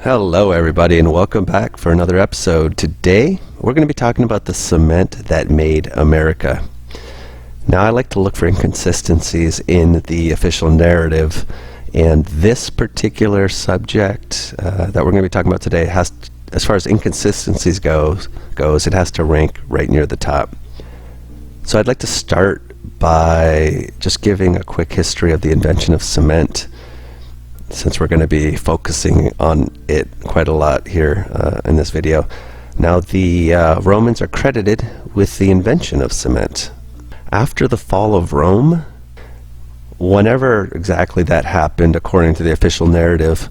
Hello everybody and welcome back for another episode. Today we're going to be talking about the cement that made America. Now I like to look for inconsistencies in the official narrative, and this particular subject that we're going to be talking about today has, as far as inconsistencies goes, it has to rank right near the top. So I'd like to start by just giving a quick history of the invention of cement, since we're going to be focusing on it quite a lot here in this video. Now, the Romans are credited with the invention of cement. After the fall of Rome, whenever exactly that happened, according to the official narrative,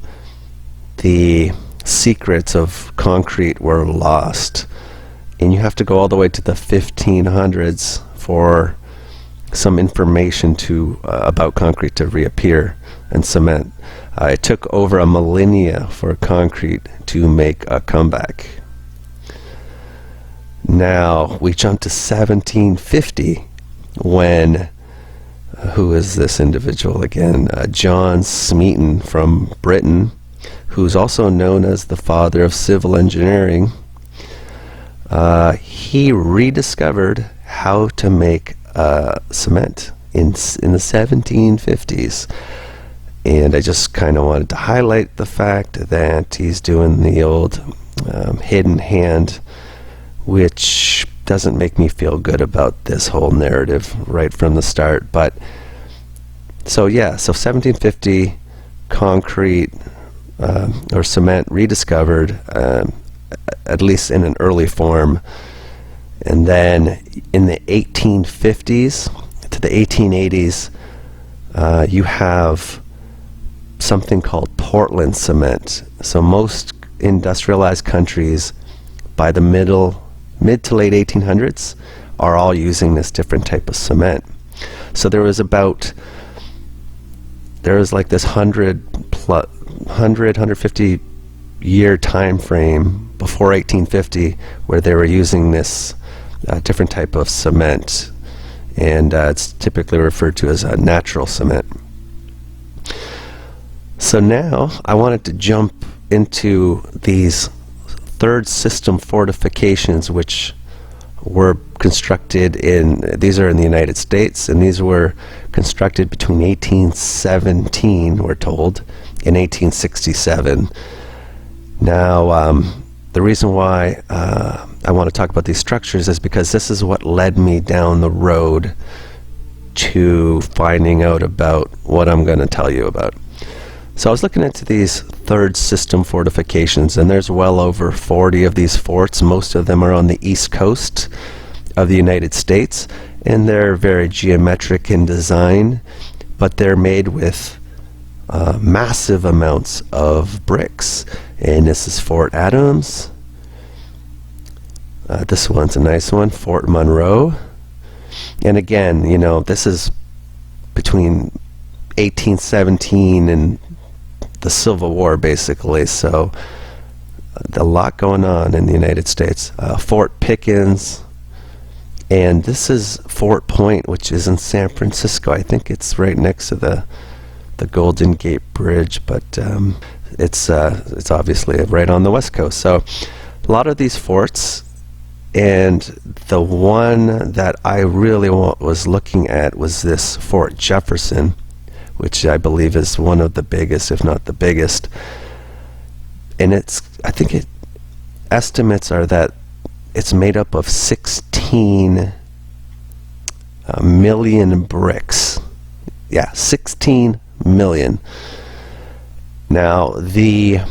the secrets of concrete were lost. And you have to go all the way to the 1500s for some information about concrete to reappear and cement. It took over a millennia for concrete to make a comeback. Now we jump to 1750 when, who is this individual again? John Smeaton from Britain, who's also known as the father of civil engineering. He rediscovered how to make cement in the 1750s. And I just kind of wanted to highlight the fact that he's doing the old hidden hand, which doesn't make me feel good about this whole narrative right from the start. But so 1750, concrete or cement rediscovered, at least in an early form. And then in the 1850s to the 1880s, you have something called Portland cement. So most industrialized countries by the mid to late 1800s are all using this different type of cement. So there was like this 150 year time frame before 1850 where they were using this different type of cement, and it's typically referred to as a natural cement. So now I wanted to jump into these third system fortifications, which were constructed these are in the United States, and these were constructed between 1817, we're told, and 1867. Now, the reason why I want to talk about these structures is because this is what led me down the road to finding out about what I'm going to tell you about. So I was looking into these third system fortifications, and there's well over 40 of these forts. Most of them are on the east coast of the United States, and they're very geometric in design, but they're made with massive amounts of bricks. And this is Fort Adams. This one's a nice one, Fort Monroe. And again, this is between 1817 and the Civil War, basically. So a lot going on in the United States. Fort Pickens, and this is Fort Point, which is in San Francisco. I think it's right next to the Golden Gate Bridge, but it's obviously right on the West Coast. So a lot of these forts, and the one that I really was looking at was this Fort Jefferson, which I believe is one of the biggest, if not the biggest. And I think estimates are that it's made up of 16 million bricks. Yeah, 16 million. Now, the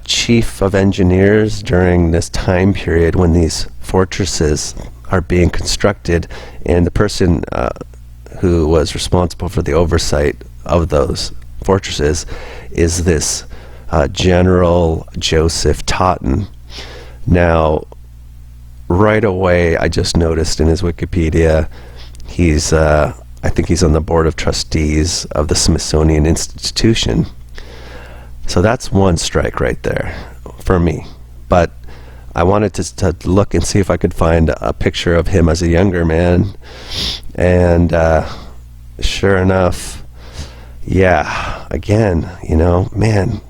chief of engineers during this time period when these fortresses are being constructed, and the person who was responsible for the oversight of those fortresses is this General Joseph Totten. Now, right away, I just noticed in his Wikipedia, I think he's on the board of trustees of the Smithsonian Institution. So that's one strike right there for me. But I wanted to look and see if I could find a picture of him as a younger man, and sure enough, yeah, again, man,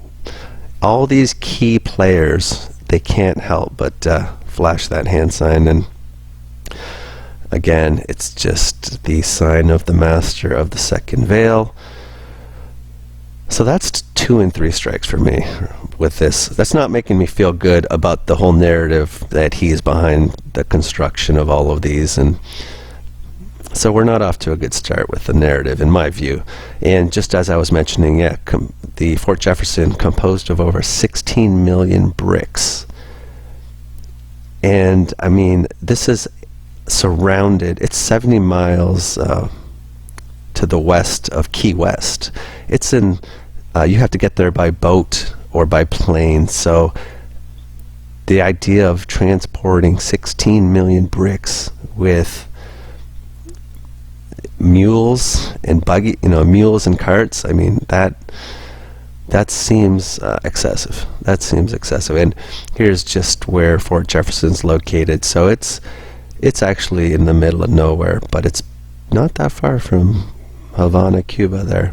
all these key players, they can't help but flash that hand sign. And again, it's just the sign of the master of the second veil. So that's 2 and 3 strikes for me with this. That's not making me feel good about the whole narrative that he's behind the construction of all of these. And so we're not off to a good start with the narrative, in my view. And just as I was mentioning, the Fort Jefferson composed of over 16 million bricks. And I mean, this is surrounded, it's 70 miles to the west of Key West. It's in, you have to get there by boat or by plane. So the idea of transporting 16 million bricks with mules and mules and carts, I mean, that seems excessive. That seems excessive. And here's just where Fort Jefferson's located. So it's actually in the middle of nowhere, but it's not that far from Havana, Cuba there.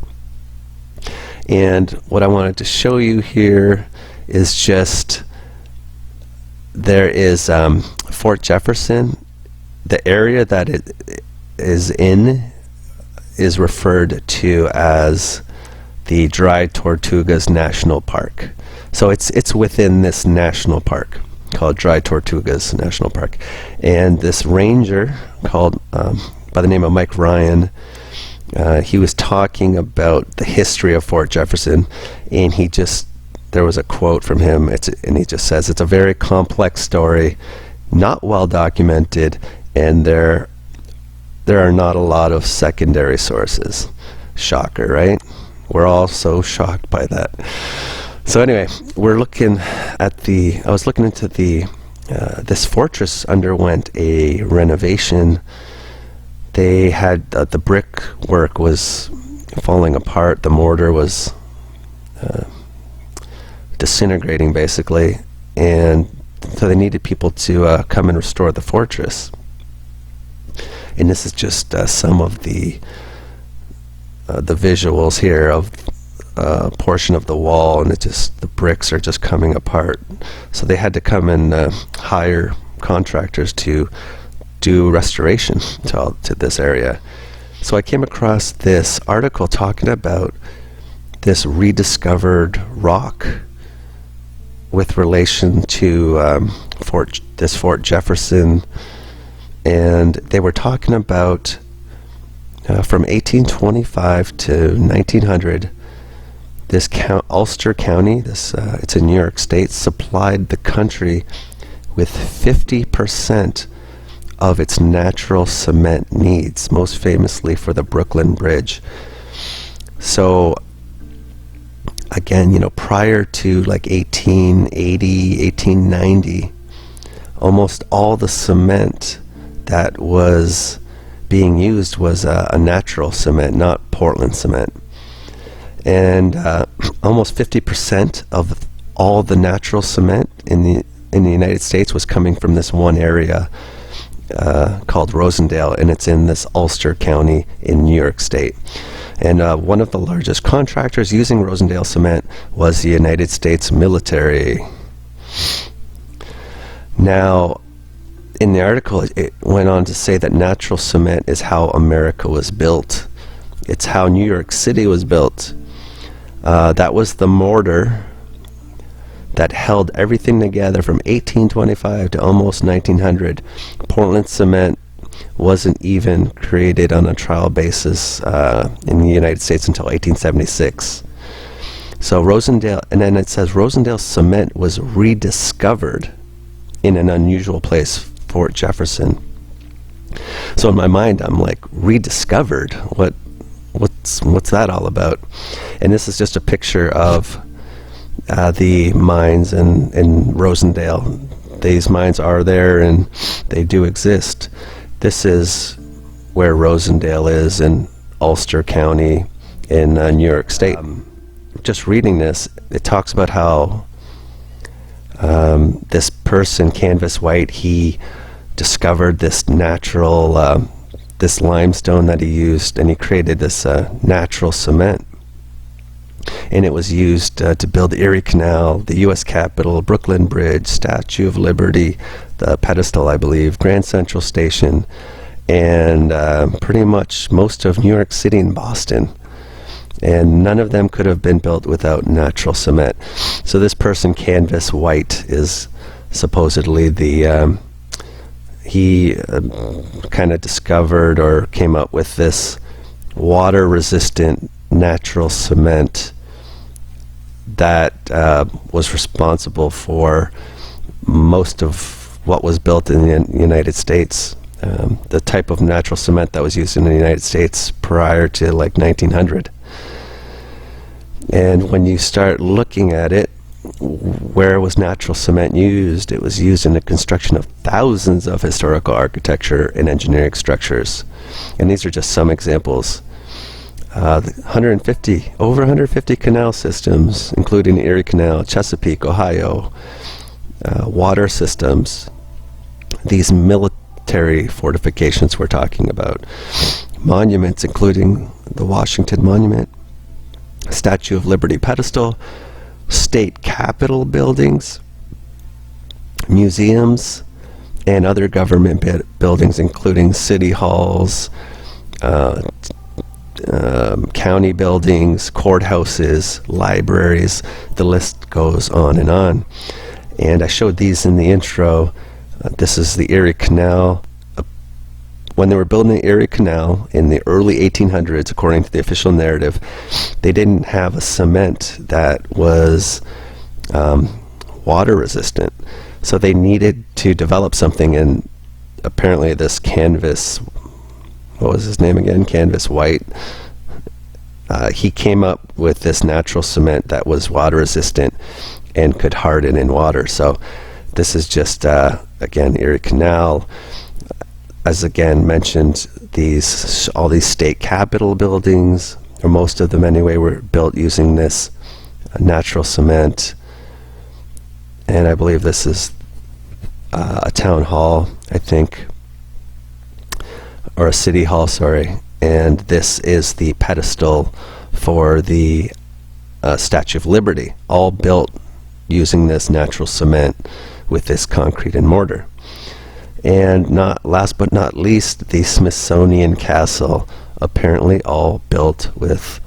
And what I wanted to show you here is just, there is Fort Jefferson. The area that it is in is referred to as the Dry Tortugas National Park. So it's within this national park called Dry Tortugas National Park. And this ranger called by the name of Mike Ryan, he was talking about the history of Fort Jefferson, and there was a quote from him, and he just says, "It's a very complex story, not well documented, and there are not a lot of secondary sources." Shocker, right? We're all so shocked by that. So anyway, I was looking into this fortress underwent a renovation. They had, the brickwork was falling apart, the mortar was disintegrating basically, and so they needed people to come and restore the fortress. And this is just some of the visuals here of a portion of the wall, and the bricks are just coming apart. So they had to come and hire contractors to do restoration to this area. So I came across this article talking about this rediscovered rock with relation to Fort Jefferson, and they were talking about from 1825 to 1900, this Ulster County, it's in New York State, supplied the country with 50% of its natural cement needs, most famously for the Brooklyn Bridge. So again, prior to like 1880, 1890, almost all the cement that was being used was a natural cement, not Portland cement. And almost 50% of all the natural cement in the United States was coming from this one area called Rosendale, and it's in this Ulster County in New York State. And one of the largest contractors using Rosendale cement was the United States military. Now, in the article, it went on to say that natural cement is how America was built. It's how New York City was built. That was the mortar that held everything together from 1825 to almost 1900. Portland cement wasn't even created on a trial basis in the United States until 1876. So Rosendale, and then it says Rosendale cement was rediscovered in an unusual place, Fort Jefferson. So in my mind, I'm like, rediscovered? What's that all about? And this is just a picture of the mines in Rosendale. These mines are there and they do exist. This is where Rosendale is in Ulster County in New York State. Just reading this, it talks about how this person, Canvas White, he discovered this natural, this limestone that he used, and he created this natural cement. and it was used to build the Erie Canal, the U.S. Capitol, Brooklyn Bridge, Statue of Liberty, the pedestal, I believe, Grand Central Station, and pretty much most of New York City and Boston. And none of them could have been built without natural cement. So this person, Canvas White, is supposedly the he kind of discovered or came up with this water-resistant natural cement that was responsible for most of what was built in the United States. The type of natural cement that was used in the United States prior to like 1900. And when you start looking at it, where was natural cement used? It was used in the construction of thousands of historical architecture and engineering structures. And these are just some examples. Over 150 canal systems, including the Erie Canal, Chesapeake, Ohio, water systems, these military fortifications we're talking about, monuments including the Washington Monument, Statue of Liberty pedestal, state capitol buildings, museums, and other government buildings including city halls, county buildings, courthouses, libraries. The list goes on and on. And I showed these in the intro. This is the Erie Canal. When they were building the Erie Canal in the early 1800s, according to the official narrative, they didn't have a cement that was water resistant. So they needed to develop something, and apparently this Canvas, what was his name again? Canvas White. He came up with this natural cement that was water resistant and could harden in water. So this is just, again, Erie Canal. As again mentioned, all these state capitol buildings, or most of them anyway, were built using this natural cement. And I believe this is a town hall, I think, or a city hall, sorry. And this is the pedestal for the Statue of Liberty, all built using this natural cement with this concrete and mortar. And not last but not least, the Smithsonian Castle, apparently all built with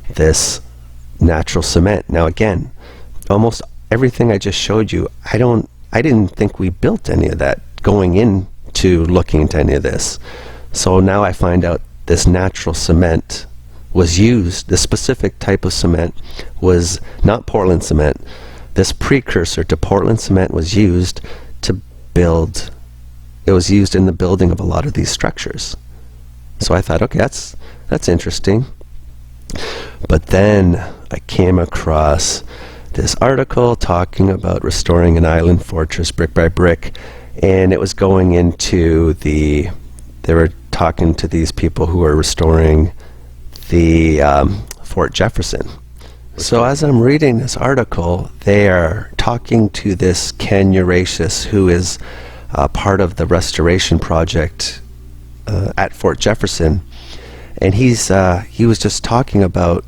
this natural cement. Now again, almost everything I just showed you, I didn't think we built any of that going into looking into any of this. So now I find out this natural cement was used, this specific type of cement was not Portland cement. This precursor to Portland cement was used to build. It was used in the building of a lot of these structures. So I thought, okay, that's interesting. But then I came across this article talking about restoring an island fortress brick by brick, and it was going into they were talking to these people who were restoring the Fort Jefferson. So as I'm reading this article, they are talking to this Ken Euracius, who is part of the restoration project at Fort Jefferson, and he was just talking about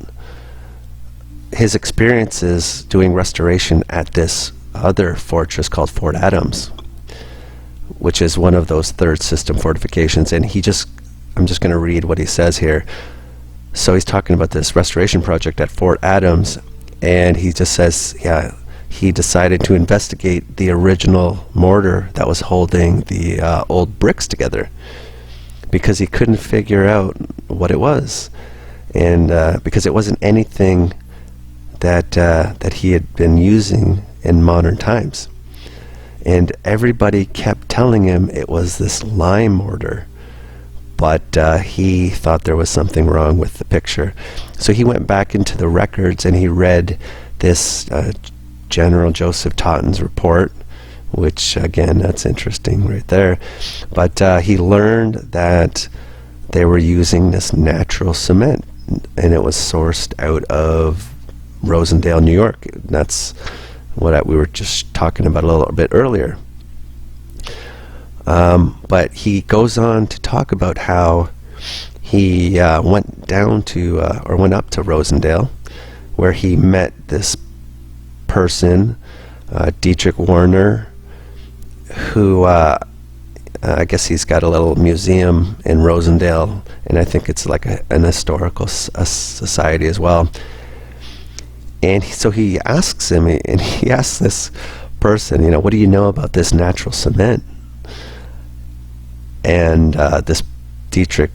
his experiences doing restoration at this other fortress called Fort Adams, which is one of those third system fortifications. And I'm just going to read what he says here. So he's talking about this restoration project at Fort Adams, and he just says, yeah, he decided to investigate the original mortar that was holding the old bricks together, because he couldn't figure out what it was, and because it wasn't anything that he had been using in modern times. And everybody kept telling him it was this lime mortar, but he thought there was something wrong with the picture. So he went back into the records and he read this General Joseph Totten's report, which again, that's interesting right there. But he learned that they were using this natural cement, and it was sourced out of Rosendale, New York. That's what we were just talking about a little bit earlier. But he goes on to talk about how he went up to Rosendale, where he met this person, Dietrich Warner, who I guess he's got a little museum in Rosendale, and I think it's like an historical society as well. And so he asks him, and he asks this person, what do you know about this natural cement? And this Dietrich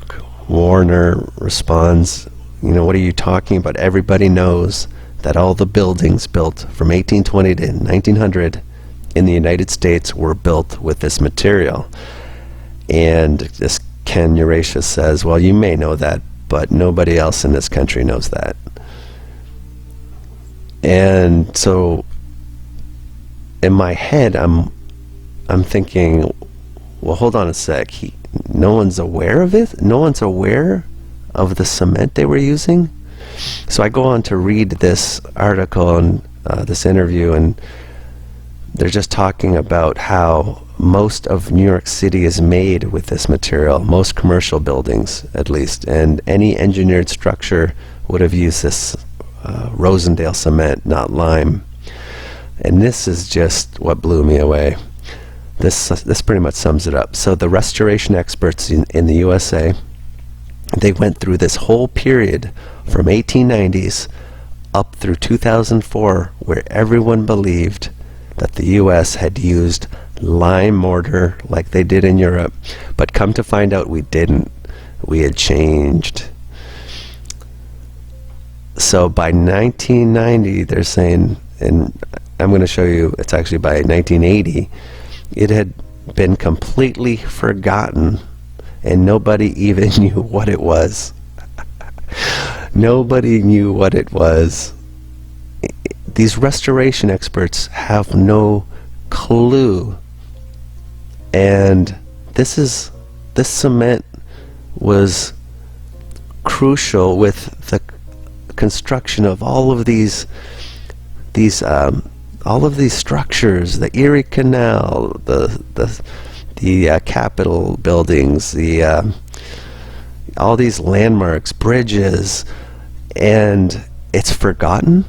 Warner responds, what are you talking about? Everybody knows that all the buildings built from 1820 to 1900 in the United States were built with this material. And this Ken Eurasius says, well, you may know that, but nobody else in this country knows that. And so in my head, I'm thinking, well, hold on a sec. No one's aware of it? No one's aware of the cement they were using? So I go on to read this article and this interview, and they're just talking about how most of New York City is made with this material, most commercial buildings at least, and any engineered structure would have used this Rosendale cement, not lime. And this is just what blew me away. This pretty much sums it up. So the restoration experts in the USA, they went through this whole period from 1890s up through 2004 where everyone believed that the US had used lime mortar like they did in Europe, but come to find out we didn't. We had changed. So by 1990, they're saying, and I'm going to show you, it's actually by 1980, it had been completely forgotten, and nobody even knew what it was. Nobody knew what it was. These restoration experts have no clue. And this cement was crucial with the construction of all of these structures, the Erie Canal, the Capitol buildings, all these landmarks, bridges, and it's forgotten.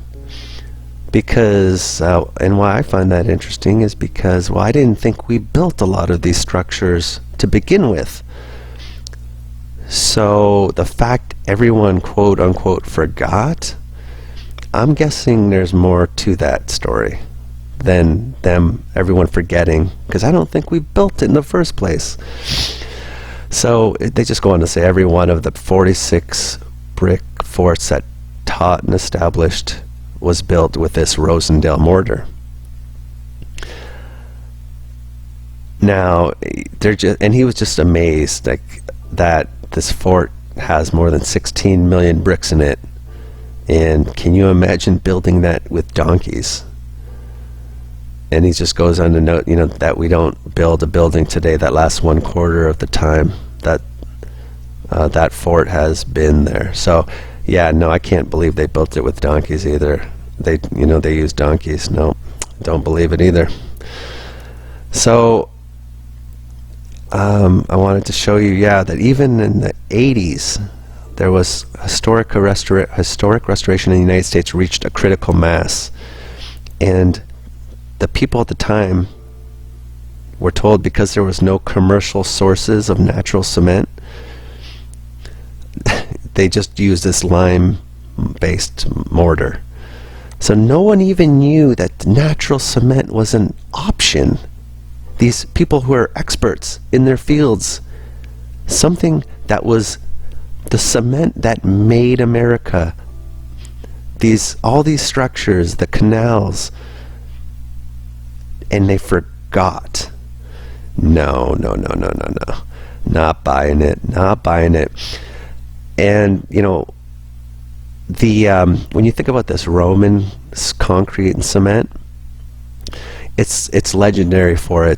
Because, and why I find that interesting is because, well, I didn't think we built a lot of these structures to begin with. So the fact everyone quote unquote forgot, I'm guessing there's more to that story than everyone forgetting, because I don't think we built it in the first place. So they just go on to say every one of the 46 brick forts that Totten and established was built with this Rosendale mortar. Now, and he was just amazed that this fort has more than 16 million bricks in it. And can you imagine building that with donkeys? And he just goes on to note, that we don't build a building today that lasts 1/4 of the time that that fort has been there. So, yeah, no, I can't believe they built it with donkeys either. They use donkeys. No, don't believe it either. So, I wanted to show you, that even in the 80s, there was historic restoration in the United States reached a critical mass. And the people at the time were told, because there was no commercial sources of natural cement, they just used this lime-based mortar. So no one even knew that natural cement was an option. These people who are experts in their fields, something that was the cement that made America, all these structures, the canals, and they forgot. No. Not buying it. And, when you think about this Roman concrete and cement, it's legendary for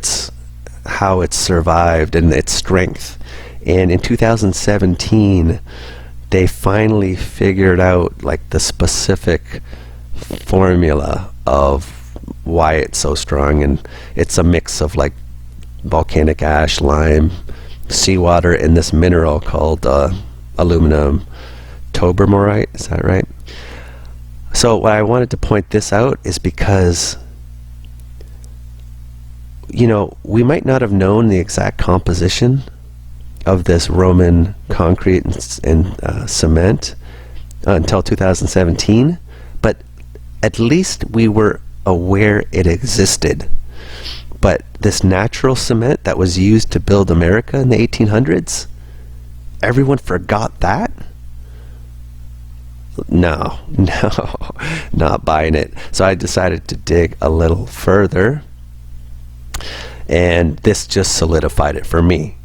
how it's survived and its strength. And in 2017, they finally figured out the specific formula of why it's so strong, and it's a mix of volcanic ash, lime, seawater, and this mineral called aluminum tobermorite. Is that right? So why I wanted to point this out is because, we might not have known the exact composition of this Roman concrete and cement until 2017, but at least we were aware it existed. But this natural cement that was used to build America in the 1800s, everyone forgot that? No, not buying it. So I decided to dig a little further, and this just solidified it for me.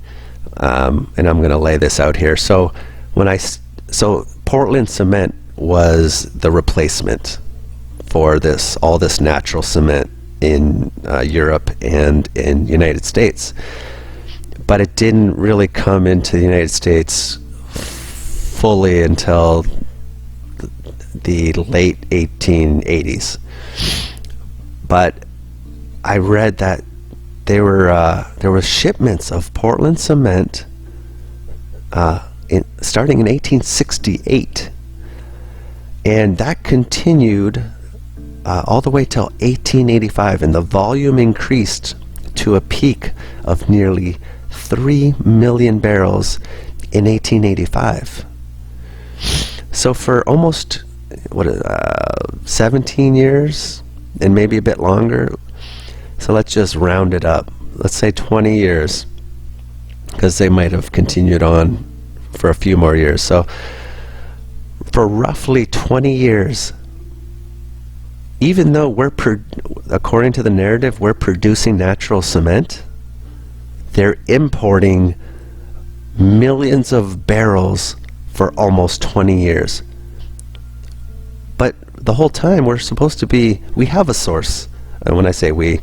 And I'm going to lay this out here. So Portland cement was the replacement for all this natural cement in Europe and in United States, but it didn't really come into the United States fully until the late 1880s. But I read that there were shipments of Portland cement starting in 1868, and that continued all the way till 1885, and the volume increased to a peak of nearly 3 million barrels in 1885. So for almost 17 years, and maybe a bit longer, so let's just round it up, let's say 20 years, because they might have continued on for a few more years. So for roughly 20 years, even though according to the narrative, we're producing natural cement, they're importing millions of barrels for almost 20 years. But the whole time we have a source. And when I say we,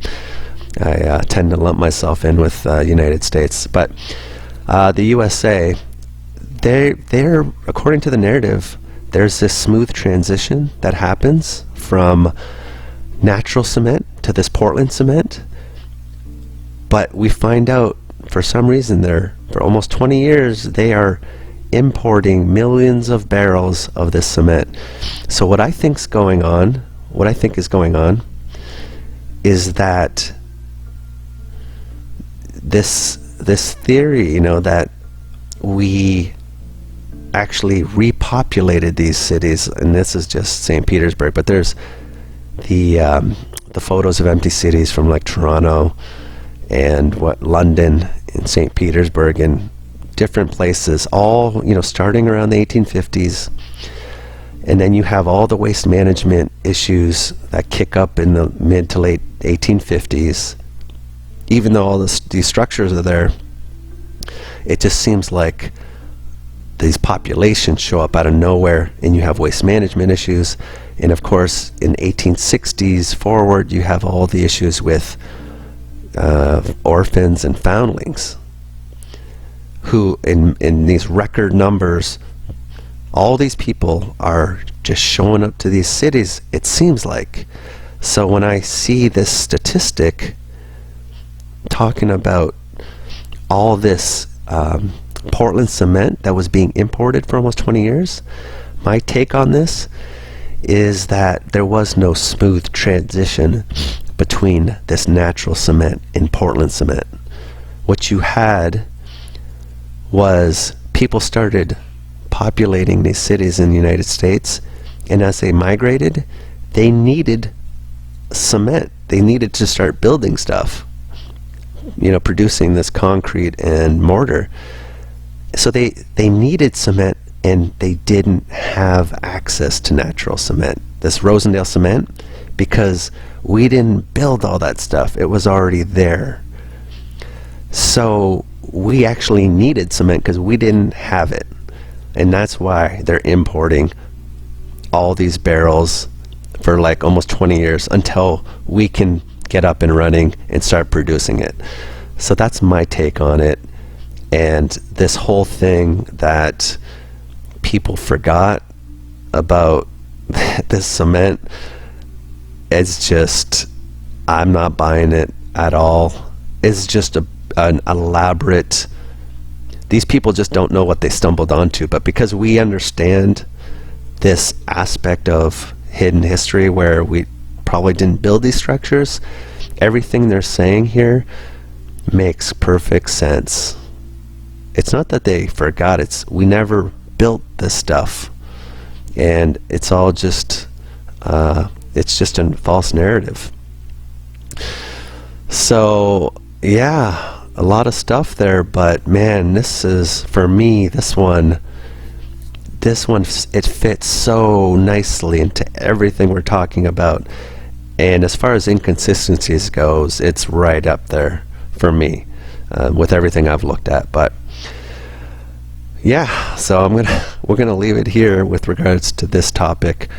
I tend to lump myself in with United States. But the USA, they're according to the narrative, there's this smooth transition that happens from natural cement to this Portland cement. But we find out, for some reason, for almost 20 years, they are importing millions of barrels of this cement. So what I think is going on is that this theory, that we actually repopulated these cities, and this is just St. Petersburg, but there's the photos of empty cities from like Toronto and London and St. Petersburg and different places, all starting around the 1850s, and then you have all the waste management issues that kick up in the mid to late 1850s. Even though all these structures are there, it just seems like these populations show up out of nowhere, and you have waste management issues. And of course, in 1860s forward, you have all the issues with orphans and foundlings, who in these record numbers, all these people are just showing up to these cities, it seems like. So when I see this statistic talking about all this Portland cement that was being imported for almost 20 years, my take on this is that there was no smooth transition between this natural cement and Portland cement. What you had was people started populating these cities in the United States, and as they migrated, they needed cement. They needed to start building stuff, producing this concrete and mortar. So they needed cement, and they didn't have access to natural cement, this Rosendale cement, because we didn't build all that stuff. It was already there. So we actually needed cement because we didn't have it. And that's why they're importing all these barrels for like almost 20 years until we can get up and running and start producing it. So that's my take on it. And this whole thing that people forgot about this cement, it's just, I'm not buying it at all. It's just an elaborate, these people just don't know what they stumbled onto. But because we understand this aspect of hidden history where we probably didn't build these structures, everything they're saying here makes perfect sense. It's not that they forgot, it's we never built this stuff, and it's all just it's just a false narrative. So yeah, a lot of stuff there, but man, this is, for me, this one it fits so nicely into everything we're talking about. And as far as inconsistencies goes, it's right up there for me with everything I've looked at. But yeah, so we're gonna leave it here with regards to this topic.